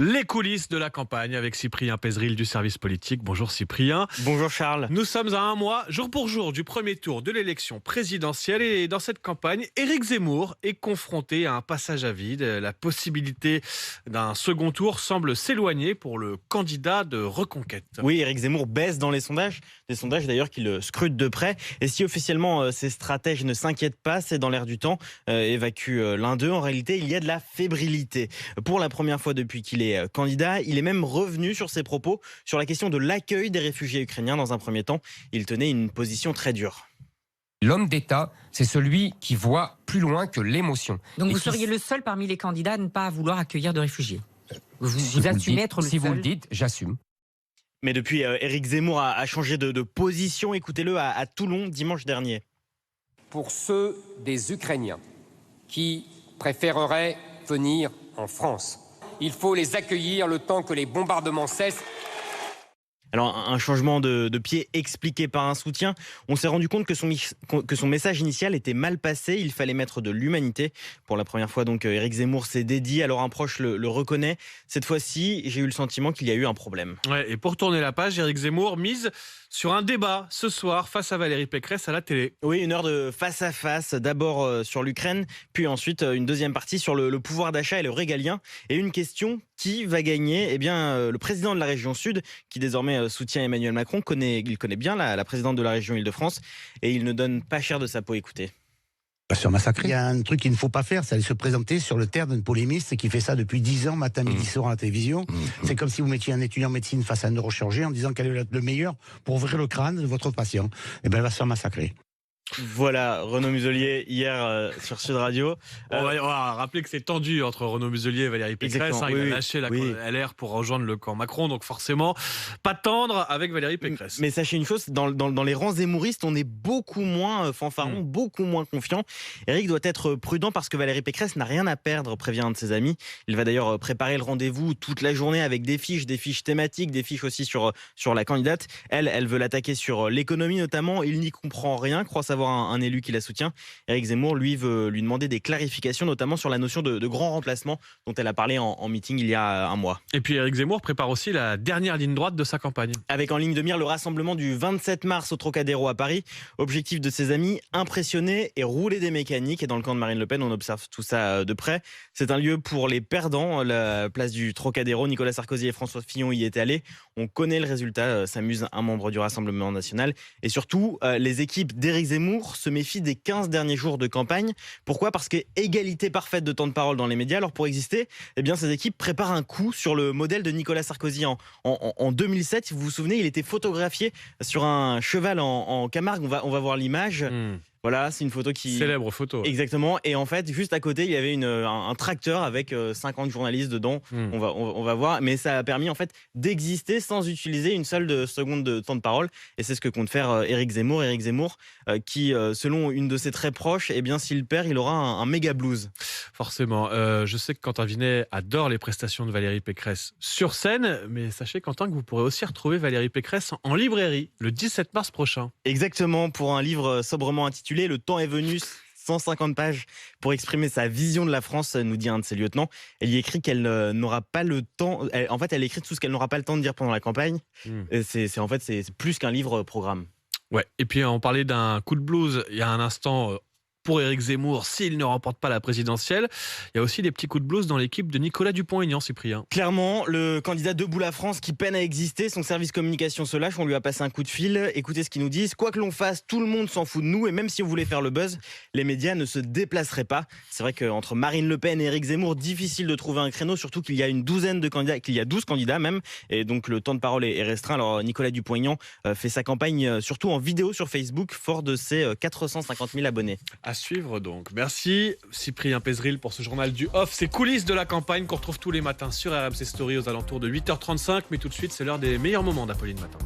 Les coulisses de la campagne avec Cyprien Pézeril du service politique. Bonjour Cyprien. Bonjour Charles. Nous sommes à un mois, jour pour jour, du premier tour de l'élection présidentielle. Et dans cette campagne, Éric Zemmour est confronté à un passage à vide. La possibilité d'un second tour semble s'éloigner pour le candidat de Reconquête. Oui, Éric Zemmour baisse dans les sondages. Des sondages d'ailleurs qui le scrutent de près. Et si officiellement ces stratèges ne s'inquiètent pas, c'est dans l'air du temps, évacue l'un d'eux. En réalité, il y a de la fébrilité. Pour la première fois depuis qu'il est candidat, il est même revenu sur ses propos sur la question de l'accueil des réfugiés ukrainiens. Dans un premier temps, il tenait une position très dure. L'homme d'État, c'est celui qui voit plus loin que l'émotion. Donc vous seriez le seul parmi les candidats à ne pas vouloir accueillir de réfugiés. Vous assumez être le seul. Si vous le dites, j'assume. Mais depuis, Éric Zemmour a changé de position. Écoutez-le à Toulon dimanche dernier. Pour ceux des Ukrainiens qui préféreraient venir en France, il faut les accueillir le temps que les bombardements cessent. Alors, un changement de pied expliqué par un soutien. On s'est rendu compte que son message initial était mal passé. Il fallait mettre de l'humanité. Pour la première fois, donc, Éric Zemmour s'est dédié. Alors, un proche le reconnaît. Cette fois-ci, j'ai eu le sentiment qu'il y a eu un problème. Ouais, et pour tourner la page, Éric Zemmour mise sur un débat ce soir face à Valérie Pécresse à la télé. Oui, une heure de face à face. D'abord sur l'Ukraine, puis ensuite une deuxième partie sur le pouvoir d'achat et le régalien. Et une question, qui va gagner ? Eh bien, le président de la région Sud, qui désormais soutient Emmanuel Macron, il connaît bien la présidente de la région Île-de-France et il ne donne pas cher de sa peau. Écoutez. Se faire massacrer. Il y a un truc qu'il ne faut pas faire, c'est aller se présenter sur le terre d'un polémiste qui fait ça depuis 10 ans, matin, midi, soir à la télévision. C'est comme si vous mettiez un étudiant en médecine face à un neurochirurgien en disant quel est le meilleur pour ouvrir le crâne de votre patient. Eh bien, elle va se faire massacrer. Voilà, Renaud Muselier, hier sur Sud Radio. On va rappeler que c'est tendu entre Renaud Muselier et Valérie Pécresse. Il a lâché la LR pour rejoindre le camp Macron. Donc forcément, pas tendre avec Valérie Pécresse. Mais sachez une chose, dans les rangs zémouristes, on est beaucoup moins fanfaron, beaucoup moins confiant. Éric doit être prudent parce que Valérie Pécresse n'a rien à perdre, prévient un de ses amis. Il va d'ailleurs préparer le rendez-vous toute la journée avec des fiches thématiques, des fiches aussi sur la candidate. Elle veut l'attaquer sur l'économie notamment. Il n'y comprend rien, croit savoir un élu qui la soutient. Éric Zemmour, lui, veut lui demander des clarifications, notamment sur la notion de grand remplacement dont elle a parlé en meeting il y a un mois. Et puis Éric Zemmour prépare aussi la dernière ligne droite de sa campagne. Avec en ligne de mire le rassemblement du 27 mars au Trocadéro à Paris. Objectif de ses amis, impressionner et rouler des mécaniques. Et dans le camp de Marine Le Pen, on observe tout ça de près. C'est un lieu pour les perdants, la place du Trocadéro. Nicolas Sarkozy et François Fillon y étaient allés. On connaît le résultat, s'amuse un membre du Rassemblement national. Et surtout, les équipes d'Éric Zemmour se méfie des 15 derniers jours de campagne. Pourquoi ? Parce qu'égalité parfaite de temps de parole dans les médias. Alors pour exister, eh bien, ces équipes préparent un coup sur le modèle de Nicolas Sarkozy en 2007. Si vous vous souvenez, il était photographié sur un cheval en Camargue. On va voir l'image. Voilà, c'est une photo qui... Célèbre photo. Exactement. Et en fait, juste à côté, il y avait un tracteur avec 50 journalistes dedans. On va voir. Mais ça a permis en fait d'exister sans utiliser une seule seconde de temps de parole. Et c'est ce que compte faire Éric Zemmour. Éric Zemmour qui, selon une de ses très proches, eh bien, s'il perd, il aura un méga blues. Forcément. Je sais que Quentin Vinet adore les prestations de Valérie Pécresse sur scène. Mais sachez, Quentin, que vous pourrez aussi retrouver Valérie Pécresse en librairie le 17 mars prochain. Exactement, pour un livre sobrement intitulé « Le temps est venu ». 150 pages pour exprimer sa vision de la France, nous dit un de ses lieutenants. Elle y écrit qu'elle n'aura pas le temps. Elle écrit tout ce qu'elle n'aura pas le temps de dire pendant la campagne. C'est plus qu'un livre programme. Ouais. Et puis on parlait d'un coup de blues il y a un instant. Pour Éric Zemmour, s'il ne remporte pas la présidentielle, il y a aussi des petits coups de blues dans l'équipe de Nicolas Dupont-Aignan, Cyprien. Clairement, le candidat Debout la France qui peine à exister, son service communication se lâche, on lui a passé un coup de fil. Écoutez ce qu'ils nous disent, quoi que l'on fasse, tout le monde s'en fout de nous et même si on voulait faire le buzz, les médias ne se déplaceraient pas. C'est vrai qu'entre Marine Le Pen et Éric Zemmour, difficile de trouver un créneau, surtout qu'il y a une douzaine de candidats, qu'il y a 12 candidats même, et donc le temps de parole est restreint. Alors Nicolas Dupont-Aignan fait sa campagne surtout en vidéo sur Facebook, fort de ses 450 000 abonnés. À suivre donc. Merci Cyprien Pézeril pour ce journal du off. Ces coulisses de la campagne qu'on retrouve tous les matins sur RMC Story aux alentours de 8h35. Mais tout de suite, c'est l'heure des meilleurs moments d'Apolline Matin.